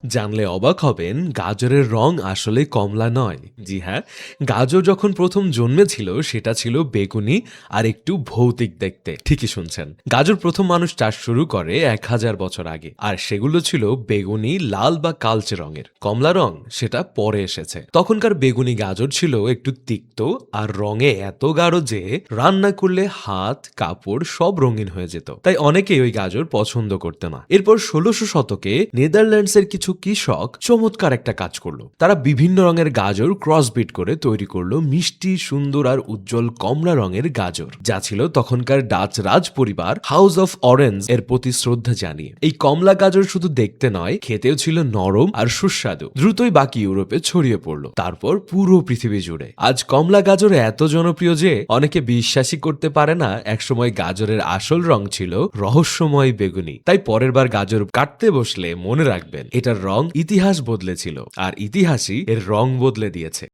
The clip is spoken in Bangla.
জানলে অবাক হবেন, গাজরের রং আসলে কমলা নয়। জি হ্যাঁ, গাজর যখন প্রথম জন্মেছিল সেটা ছিল বেগুনি আর একটু ভৌতিক দেখতে। ঠিকই শুনছেন। গাজর প্রথম মানুষ চাষ শুরু করে ১,০০০ বছর আগে, আর সেগুলো ছিল বেগুনি, লাল বা কালচে রঙের। কমলা রং সেটা পরে এসেছে। তখনকার বেগুনি গাজর ছিল একটু তিক্ত আর রঙে এত গাঢ় যে রান্না করলে হাত, কাপড় সব রঙিন হয়ে যেত। তাই অনেকেই ওই গাজর পছন্দ করতে না। এরপর ১৬০০ শতকে নেদারল্যান্ডসের কিছু কৃষক চমৎকার একটা কাজ করলো। তারা বিভিন্ন রঙের গাজর ক্রসবিট করে তৈরি করলো মিষ্টি, সুন্দর আর উজ্জ্বল কমলা রঙের গাজর, যা ছিল তখনকার ডাচ রাজ পরিবার হাউস অফ অরেঞ্জ এর প্রতি শ্রদ্ধা জানিয়ে। এই কমলা গাজর শুধু দেখতে নয়, খেতেও ছিল নরম আর সুস্বাদু। দ্রুতই বাকি ইউরোপে ছড়িয়ে পড়লো, তারপর পুরো পৃথিবী জুড়ে। আজ কমলা গাজর এত জনপ্রিয় যে অনেকে বিশ্বাসই করতে পারে না একসময় গাজরের আসল রং ছিল রহস্যময় বেগুনি। তাই পরের বার গাজর কাটতে বসলে মনে রাখবেন, এটার রং ইতিহাস বদলেছিল, আর ইতিহাসই এর রং বদলে দিয়েছে।